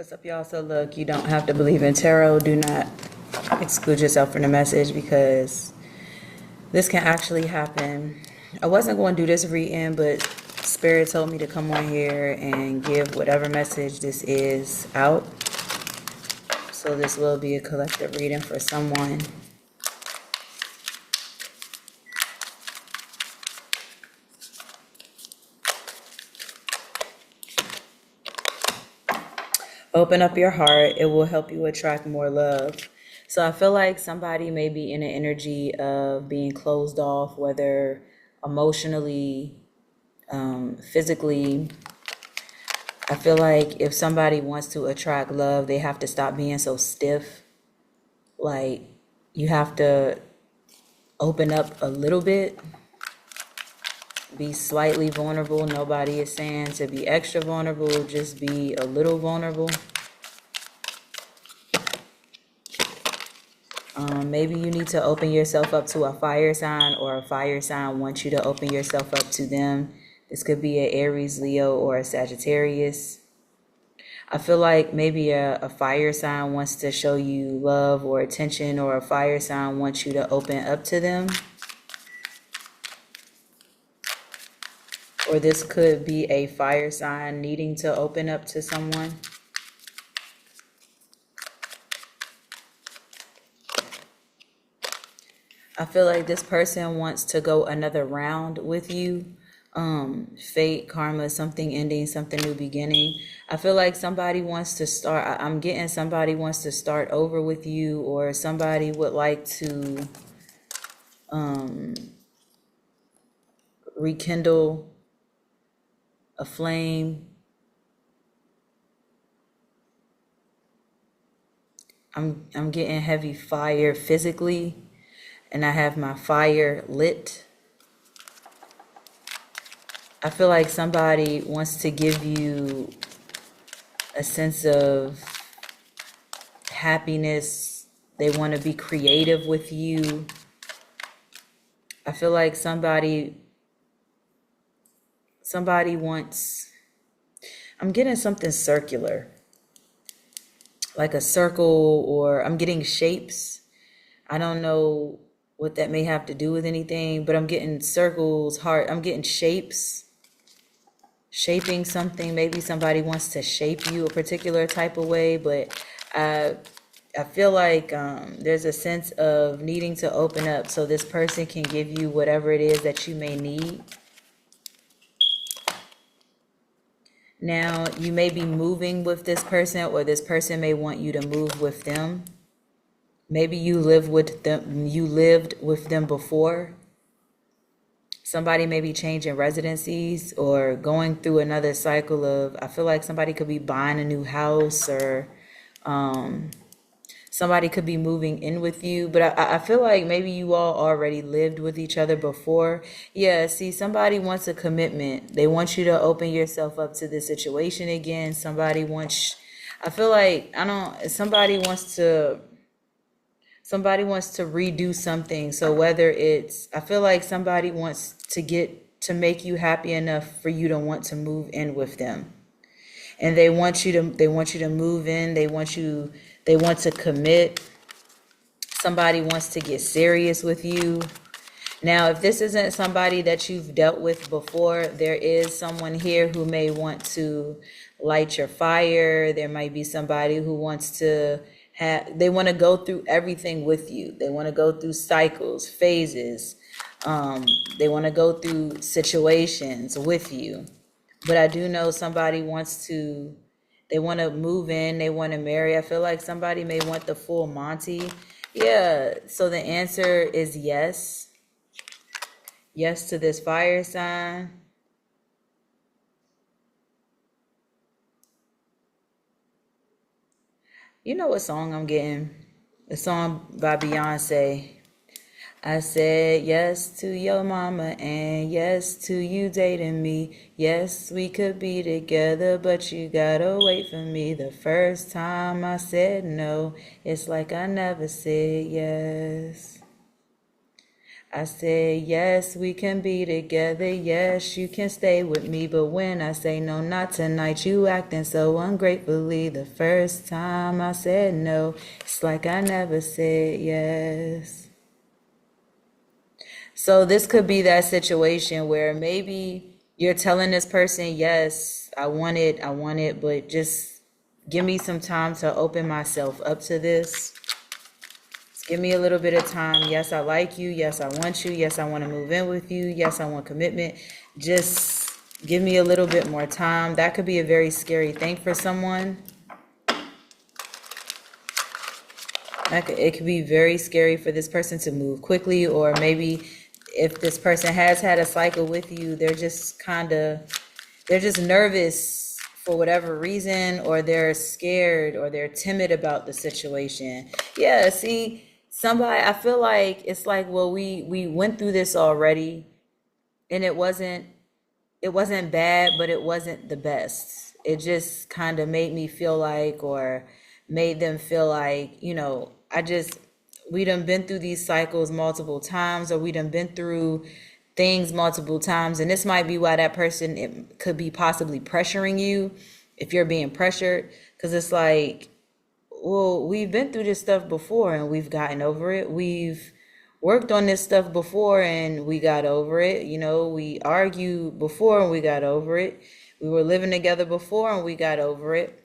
What's up, y'all? So look, you don't have to believe in tarot. Do not exclude yourself from the message because this can actually happen. I wasn't going to do this reading, but Spirit told me to come on here and give whatever message this is out. So this will be a collective reading for someone. Open up your heart. It will help you attract more love. So I feel like somebody may be in an energy of being closed off, whether emotionally, physically. I feel like if somebody wants to attract love, they have to stop being so stiff. Like, you have to open up a little bit. Be slightly vulnerable. Nobody is saying to be extra vulnerable. Just be a little vulnerable. Maybe you need to open yourself up to a fire sign, or a fire sign wants you to open yourself up to them. This could be an Aries, Leo, or a Sagittarius. I feel like maybe a fire sign wants to show you love or attention, or a fire sign wants you to open up to them. Or this could be a fire sign needing to open up to someone. I feel like this person wants to go another round with you. Fate, karma, something ending, something new beginning. I feel like somebody wants to start. I'm getting somebody wants to start over with you, or somebody would like to rekindle a flame. I'm getting heavy fire physically, and I have my fire lit. I feel like somebody wants to give you a sense of happiness. They want to be creative with you. I feel like somebody wants, I'm getting something circular, like a circle, or I'm getting shapes. I don't know what that may have to do with anything, but I'm getting circles, heart. I'm getting shapes, shaping something. Maybe somebody wants to shape you a particular type of way, but I feel like there's a sense of needing to open up so this person can give you whatever it is that you may need. Now, you may be moving with this person, or this person may want you to move with them. Maybe you lived with them before. Somebody may be changing residencies or going through another cycle of, I feel like somebody could be buying a new house, or somebody could be moving in with you. But I feel like maybe you all already lived with each other before. Yeah, see, somebody wants a commitment. They want you to open yourself up to this situation again. Somebody wants, I feel like, somebody wants to redo something. So whether it's, I feel like somebody wants to make you happy enough for you to want to move in with them. And they want you to move in. They want to commit. Somebody wants to get serious with you. Now, if this isn't somebody that you've dealt with before, there is someone here who may want to light your fire. There might be somebody who wants to they want to go through everything with you. They want to go through cycles, phases. They want to go through situations with you. But I do know somebody they want to move in, they want to marry. I feel like somebody may want the full Monty. Yeah, so the answer is yes. Yes to this fire sign. You know what song I'm getting? The song by Beyonce. I said yes to your mama and yes to you dating me. Yes, we could be together, but you gotta wait for me. The first time I said no, it's like I never said yes. I said, yes, we can be together. Yes, you can stay with me. But when I say no, not tonight, you acting so ungratefully. The first time I said no, it's like I never said yes. So this could be that situation where maybe you're telling this person, yes, I want it, but just give me some time to open myself up to this. Just give me a little bit of time. Yes, I like you. Yes, I want you. Yes, I want to move in with you. Yes, I want commitment. Just give me a little bit more time. That could be a very scary thing for someone. It could be very scary for this person to move quickly, or maybe if this person has had a cycle with you, they're just nervous for whatever reason, or they're scared, or they're timid about the situation. Yeah, see, I feel like it's like, well, we went through this already, and it wasn't bad, but it wasn't the best. It just kind of made me feel like, or made them feel like, we done been through these cycles multiple times, or we done been through things multiple times. And this might be why that person, it could be possibly pressuring you if you're being pressured. Because it's like, well, we've been through this stuff before and we've gotten over it. We've worked on this stuff before and we got over it. We argued before and we got over it. We were living together before and we got over it.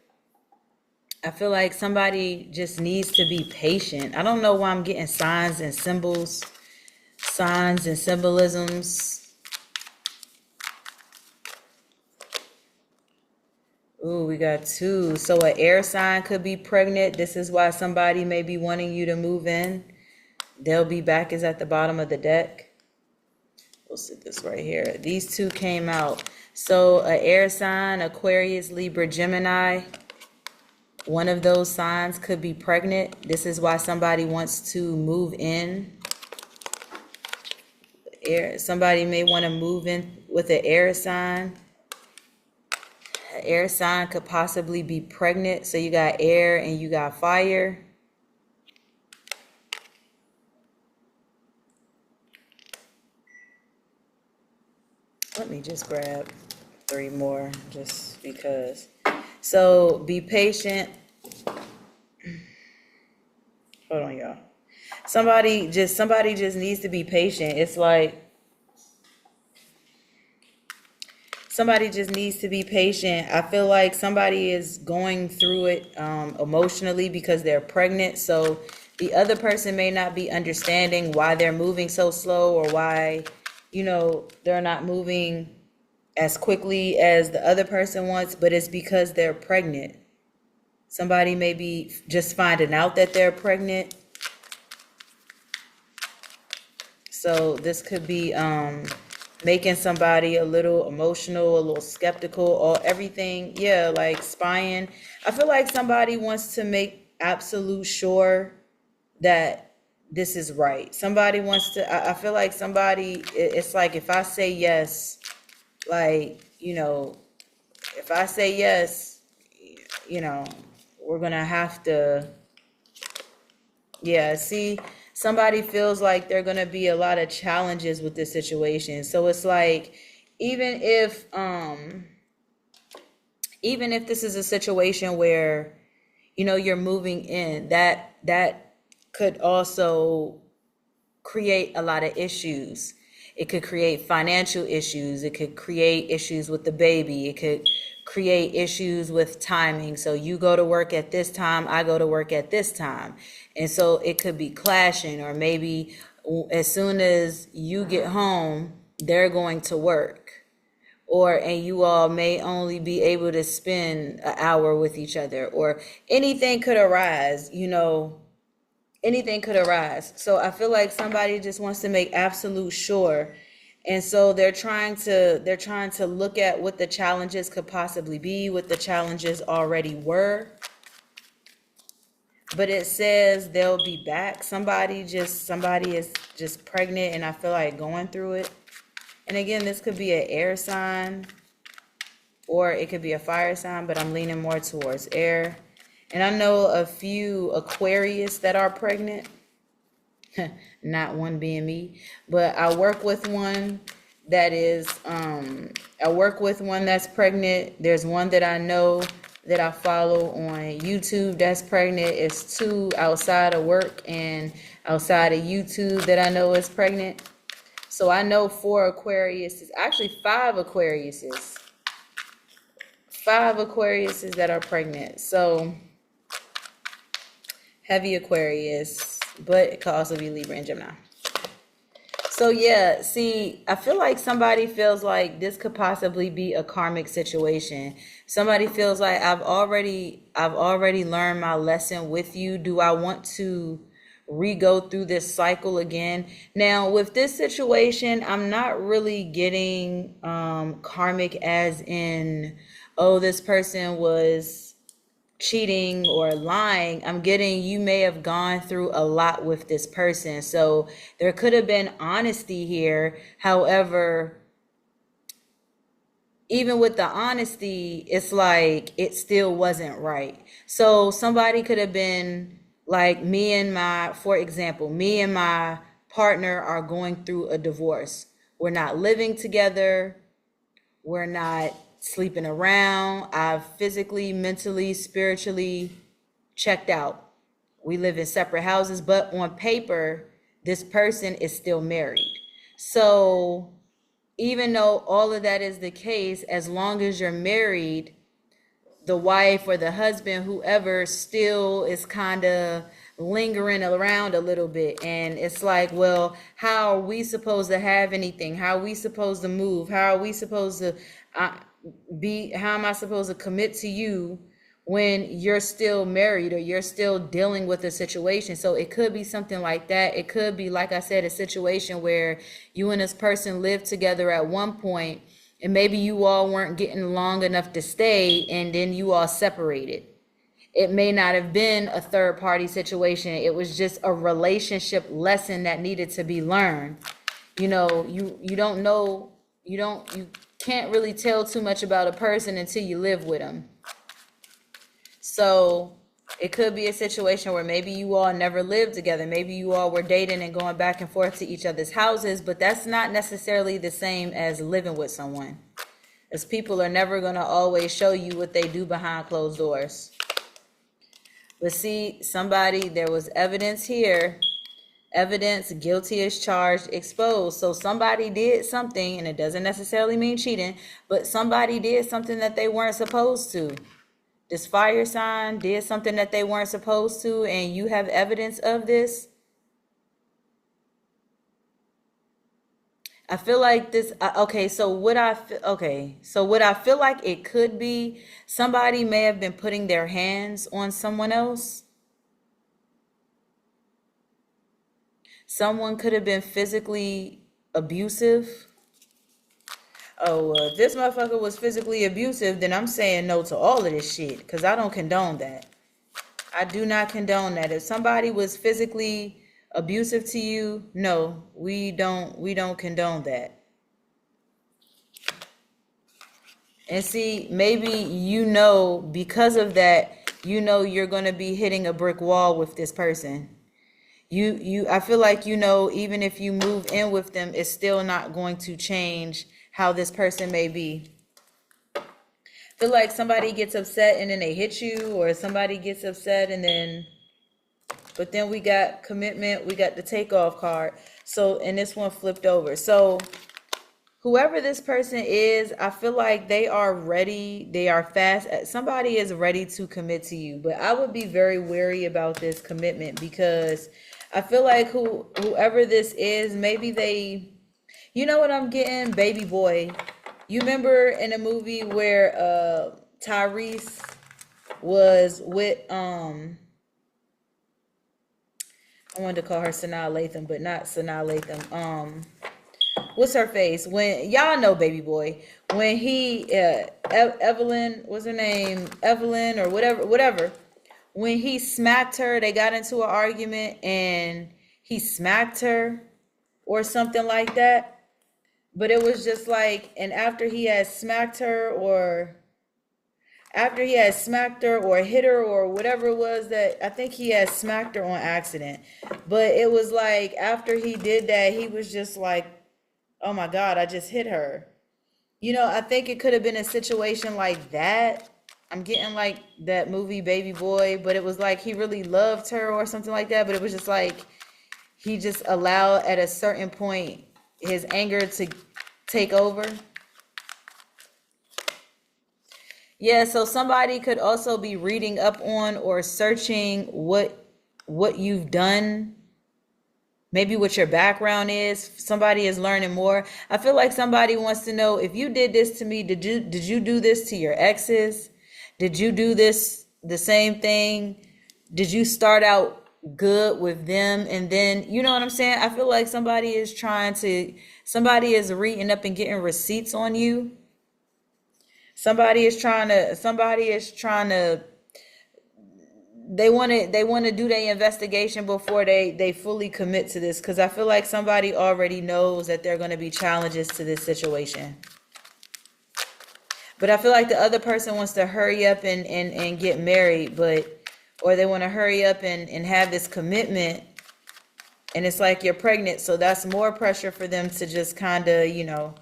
I feel like somebody just needs to be patient. I don't know why I'm getting signs and symbols, signs and symbolisms. Ooh, we got 2. So an air sign could be pregnant. This is why somebody may be wanting you to move in. They'll be back is at the bottom of the deck. We'll sit this right here. These 2 came out. So an air sign, Aquarius, Libra, Gemini. One of those signs could be pregnant. This is why somebody wants to move in. Somebody may want to move in with an air sign. An air sign could possibly be pregnant. So you got air and you got fire. Let me just grab 3 more just because. So be patient. Hold on, y'all. Somebody just needs to be patient. It's like somebody just needs to be patient. I feel like somebody is going through it emotionally because they're pregnant. So the other person may not be understanding why they're moving so slow, or why, they're not moving as quickly as the other person wants, but it's because they're pregnant. Somebody may be just finding out that they're pregnant. So this could be making somebody a little emotional, a little skeptical, or everything. Yeah, like spying. I feel like somebody wants to make absolute sure that this is right. Somebody wants to, I feel like it's like if I say yes, like, if I say yes, we're going to have to, see, somebody feels like there are going to be a lot of challenges with this situation. So it's like, even if this is a situation where, you're moving in, that could also create a lot of issues. It could create financial issues. It could create issues with the baby. It could create issues with timing. So you go to work at this time, I go to work at this time. And so it could be clashing, or maybe as soon as you get home, they're going to work. And you all may only be able to spend an hour with each other, or anything could arise, anything could arise. So I feel like somebody just wants to make absolute sure. And so they're trying to look at what the challenges could possibly be, what the challenges already were. But it says they'll be back. Somebody is just pregnant, and I feel like going through it. And again, this could be an air sign, or it could be a fire sign, but I'm leaning more towards air. And I know a few Aquarius that are pregnant. not one being me, but I work with one that is, I work with one that's pregnant. There's one that I know that I follow on YouTube that's pregnant. It's two outside of work and outside of YouTube that I know is pregnant. So I know 4 Aquariuses, actually 5 Aquariuses, 5 Aquariuses that are pregnant. So heavy Aquarius, but it could also be Libra and Gemini. So yeah, see, I feel like somebody feels like this could possibly be a karmic situation. Somebody feels like I've already learned my lesson with you. Do I want to re-go through this cycle again? Now, with this situation, I'm not really getting karmic as in, oh, this person was cheating or lying. I'm getting, you may have gone through a lot with this person. So there could have been honesty here. However, even with the honesty, it's like it still wasn't right. So somebody could have been like, for example, me and my partner are going through a divorce. We're not living together. We're not sleeping around. I've physically, mentally, spiritually checked out. We live in separate houses, but on paper, this person is still married. So even though all of that is the case, as long as you're married, the wife or the husband, whoever, still is kind of lingering around a little bit. And it's like, well, how are we supposed to have anything? How are we supposed to move? How are we supposed to how am I supposed to commit to you when you're still married or you're still dealing with a situation? So it could be something like that. It could be, like I said, a situation where you and this person lived together at one point, and maybe you all weren't getting along enough to stay, and then you all separated. It may not have been a third party situation. It was just a relationship lesson that needed to be learned. You know, you don't know, you can't really tell too much about a person until you live with them. So it could be a situation where maybe you all never lived together. Maybe you all were dating and going back and forth to each other's houses, but that's not necessarily the same as living with someone, as people are never going to always show you what they do behind closed doors. But see, there was evidence here. Evidence, guilty as charged, exposed. So somebody did something, and it doesn't necessarily mean cheating, but somebody did something that they weren't supposed to. This fire sign did something that they weren't supposed to, and you have evidence of this. I feel like this, so what I feel like it could be, somebody may have been putting their hands on someone else. Someone could have been physically abusive. Oh, if this motherfucker was physically abusive, then I'm saying no to all of this shit, because I don't condone that. I do not condone that. If somebody was physically abusive to you, no, we don't condone that. And see, maybe because of that, you're going to be hitting a brick wall with this person. I feel like, even if you move in with them, it's still not going to change how this person may be. I feel like somebody gets upset and then they hit you, or somebody gets upset but then we got commitment, we got the takeoff card. So, and this one flipped over. So whoever this person is, I feel like they are ready. They are fast. Somebody is ready to commit to you, but I would be very wary about this commitment, because I feel like whoever this is, maybe you know what I'm getting? Baby boy. You remember in a movie where Tyrese was with I wanted to call her Sanaa Lathan, but not Sanaa Lathan. What's her face? When y'all know Baby Boy, when he Evelyn, what's her name? Evelyn or whatever. When he smacked her, they got into an argument and he smacked her or something like that. But it was just like, and after he had smacked her, or after he had smacked her or hit her or whatever it was, that I think he had smacked her on accident. But it was like after he did that, he was just like, oh my God, I just hit her. I think it could have been a situation like that. I'm getting like that movie Baby Boy, but it was like he really loved her or something like that. But it was just like he just allowed at a certain point his anger to take over. Yeah, so somebody could also be reading up on or searching what you've done, maybe what your background is. Somebody is learning more. I feel like somebody wants to know, if you did this to me, did you do this to your exes? Did you do this the same thing? Did you start out good with them and then, you know what I'm saying? I feel like somebody is reading up and getting receipts on you. Somebody is trying to they want to do their investigation before they fully commit to this, because I feel like somebody already knows that there are going to be challenges to this situation. But I feel like the other person wants to hurry up and get married, or they want to hurry up and have this commitment, and it's like you're pregnant, so that's more pressure for them to just kind of,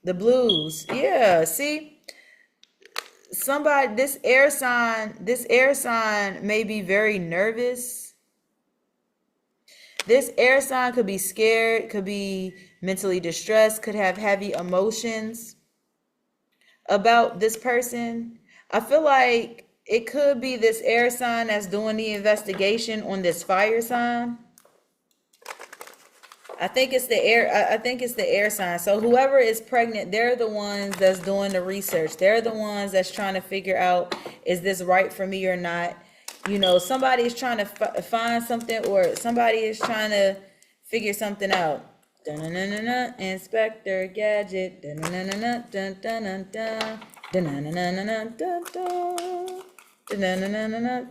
the blues. Yeah, see? Somebody, this air sign may be very nervous. This air sign could be scared, could be mentally distressed, could have heavy emotions about this person. I feel like it could be this air sign that's doing the investigation on this fire sign. I think it's the air sign. So whoever is pregnant, they're the ones that's doing the research. They're the ones that's trying to figure out, is this right for me or not? Somebody is trying to find something, or somebody is trying to figure something out. Dun-dun-dun-dun-dun, Inspector Gadget. Dun-dun-dun-dun, dun-dun-dun-dun, dun-dun-dun-dun-dun-dun, dun-dun-dun-dun-dun-dun.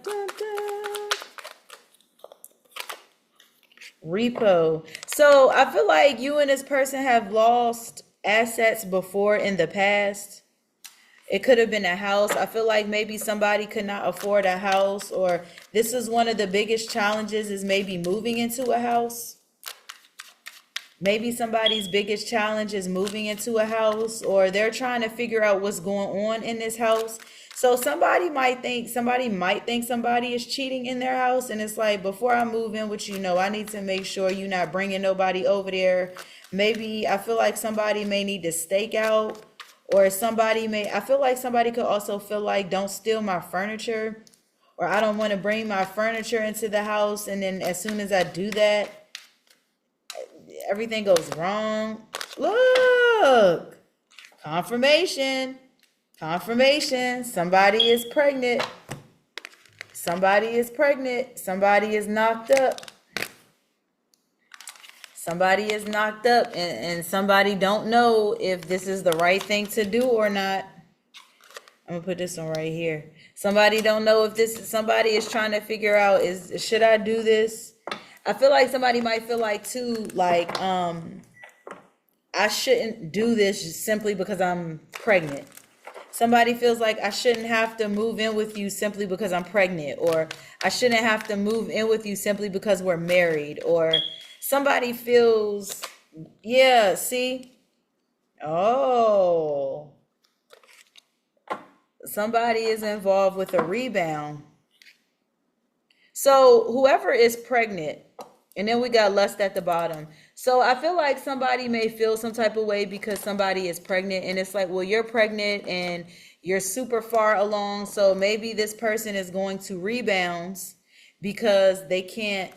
Repo. So I feel like you and this person have lost assets before in the past. It could have been a house. I feel like maybe somebody could not afford a house, or this is one of the biggest challenges, is maybe moving into a house. Maybe somebody's biggest challenge is moving into a house, or they're trying to figure out what's going on in this house. So somebody might think somebody is cheating in their house, and it's like, before I move in with you, I need to make sure you're not bringing nobody over there. Maybe I feel like somebody may need to stake out, or I feel like somebody could also feel like, don't steal my furniture, or I don't want to bring my furniture into the house, and then as soon as I do that, everything goes wrong. Look, confirmation. Somebody is pregnant. Somebody is knocked up. And somebody don't know if this is the right thing to do or not. I'm gonna put this one right here. Somebody don't know if somebody is trying to figure out, should I do this? I feel like somebody might feel like too, like, I shouldn't do this simply because I'm pregnant. Somebody feels like, I shouldn't have to move in with you simply because I'm pregnant, or I shouldn't have to move in with you simply because we're married, or somebody feels, yeah, see? Oh, somebody is involved with a rebound. So whoever is pregnant, and then we got lust at the bottom. So I feel like somebody may feel some type of way because somebody is pregnant, and it's like, well, you're pregnant and you're super far along. So maybe this person is going to rebounds because they can't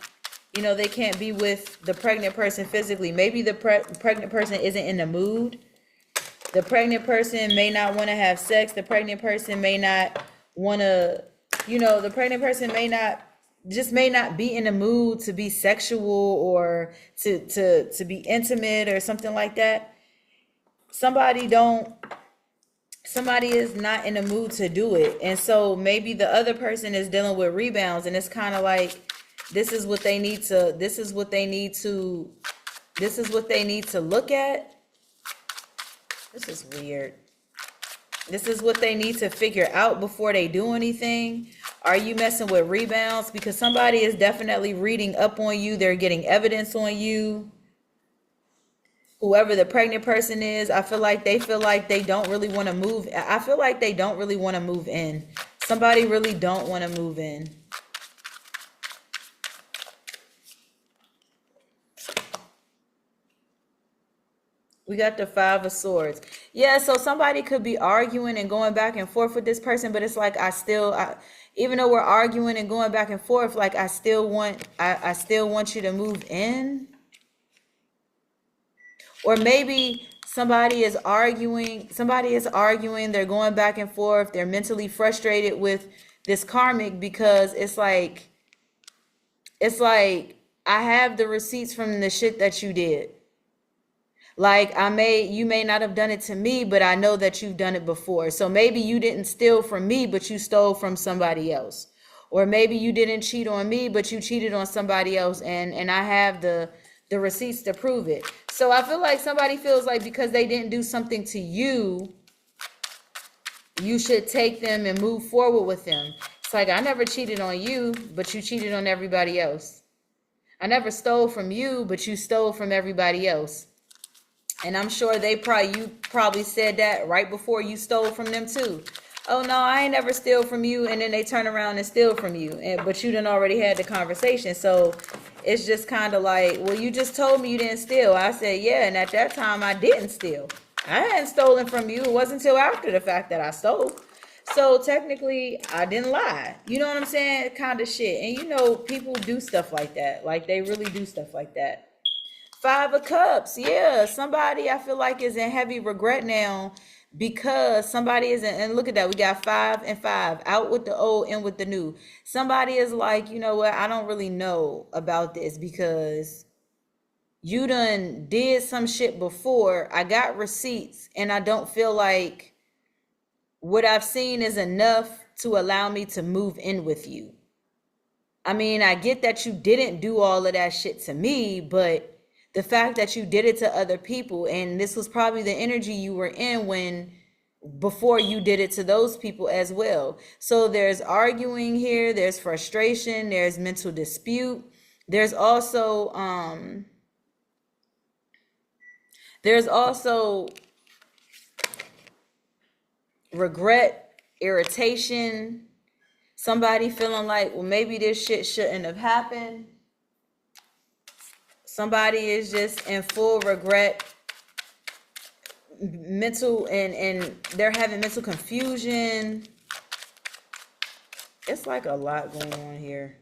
be with the pregnant person physically. Maybe the pregnant person isn't in the mood. The pregnant person may not want to have sex. The pregnant person may not want to, the pregnant person may not be in the mood to be sexual, or to be intimate or something like that. Somebody is not in the mood to do it. And so maybe the other person is dealing with rebounds, and it's kind of like, this is what they need to look at. This is weird. This is what they need to figure out before they do anything. Are you messing with rebounds? Because somebody is definitely reading up on you. They're getting evidence on you. Whoever the pregnant person is, I feel like they don't really want to move. I feel like they don't really want to move in. Somebody really don't want to move in. We got the Five of Swords. Yeah, so somebody could be arguing and going back and forth with this person, but it's like even though we're arguing and going back and forth, like I still want you to move in. Or maybe somebody is arguing, they're going back and forth, they're mentally frustrated with this karmic because it's like I have the receipts from the shit that you did. Like you may not have done it to me, but I know that you've done it before. So maybe you didn't steal from me, but you stole from somebody else. Or maybe you didn't cheat on me, but you cheated on somebody else, and I have the receipts to prove it. So I feel like somebody feels like because they didn't do something to you, you should take them and move forward with them. It's like, I never cheated on you, but you cheated on everybody else. I never stole from you, but you stole from everybody else. And I'm sure you probably said that right before you stole from them too. Oh no, I ain't never steal from you, and then they turn around and steal from you, but you done already had the conversation. So it's just kind of like, well, you just told me you didn't steal. I said, yeah, and at that time I didn't steal. I hadn't stolen from you. It wasn't until after the fact that I stole. So technically I didn't lie. You know what I'm saying? Kind of shit. And you know, people do stuff like that. Like they really do stuff like that. Five of Cups. Yeah, somebody I feel like is in heavy regret now because somebody isn't, and look at that, we got 5 and 5, out with the old, in with the new. Somebody is like, you know what, I don't really know about this because you done did some shit before. I got receipts and I don't feel like what I've seen is enough to allow me to move in with you. I mean, I get that you didn't do all of that shit to me, but the fact that you did it to other people, and this was probably the energy you were in before you did it to those people as well. So there's arguing here, there's frustration, there's mental dispute. There's also regret, irritation, somebody feeling like, well, maybe this shit shouldn't have happened. Somebody is just in full regret, mental, and they're having mental confusion. It's like a lot going on here.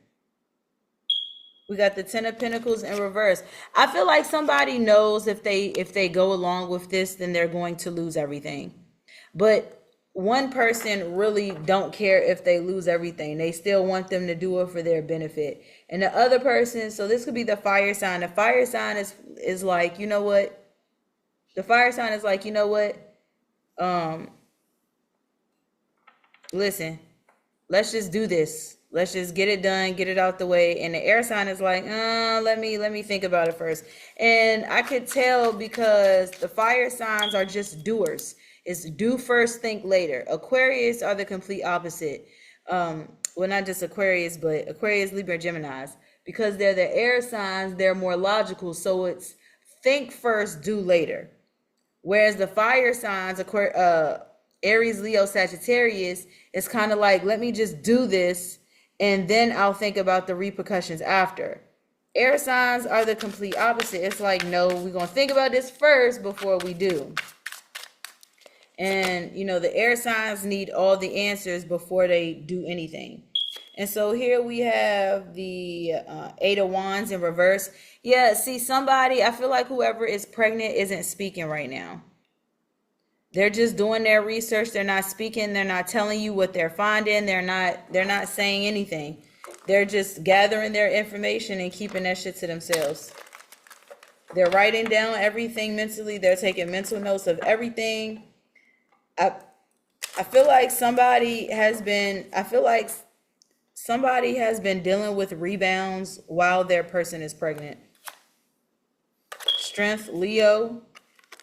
We got the 10 of Pentacles in reverse. I feel like somebody knows if they go along with this, then they're going to lose everything. But one person really don't care if they lose everything. They still want them to do it for their benefit. And the other person, so this could be the fire sign. The fire sign is like, you know what? The fire sign is like, you know what? Listen, let's just do this. Let's just get it done, get it out the way. And the air sign is like, let me think about it first. And I could tell because the fire signs are just doers. It's do first, think later. Aquarius are the complete opposite. Well, not just Aquarius, but Aquarius, Libra, Geminis. Because they're the air signs, they're more logical. So it's think first, do later. Whereas the fire signs, Aries, Leo, Sagittarius, it's kind of like, let me just do this, and then I'll think about the repercussions after. Air signs are the complete opposite. It's like, no, we're going to think about this first before we do. And, you know, the air signs need all the answers before they do anything. And so here we have the 8 of Wands in reverse. Yeah, see, somebody, I feel like whoever is pregnant isn't speaking right now. They're just doing their research. They're not speaking. They're not telling you what they're finding. They're not saying anything. They're just gathering their information and keeping that shit to themselves. They're writing down everything mentally. They're taking mental notes of everything. I feel like somebody has been dealing with rebounds while their person is pregnant. Strength, Leo,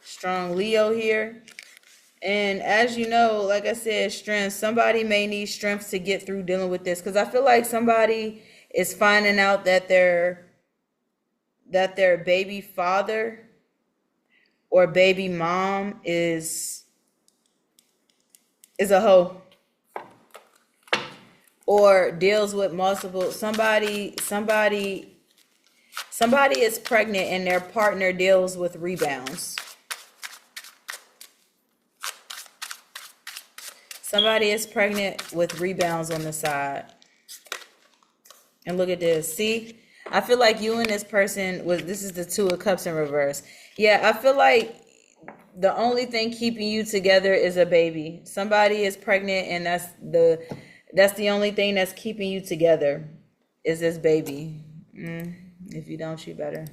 strong Leo here. And as you know, like I said, strength. Somebody may need strength to get through dealing with this, because I feel like somebody is finding out that their baby father or baby mom is a hoe, or deals with multiple somebody is pregnant and their partner deals with rebounds. Somebody is pregnant with rebounds on the side. And look at this. See, I feel like you and this person this is the Two of Cups in reverse. Yeah, I feel like the only thing keeping you together is a baby. Somebody is pregnant, and that's the only thing that's keeping you together is this baby. If you don't, you better.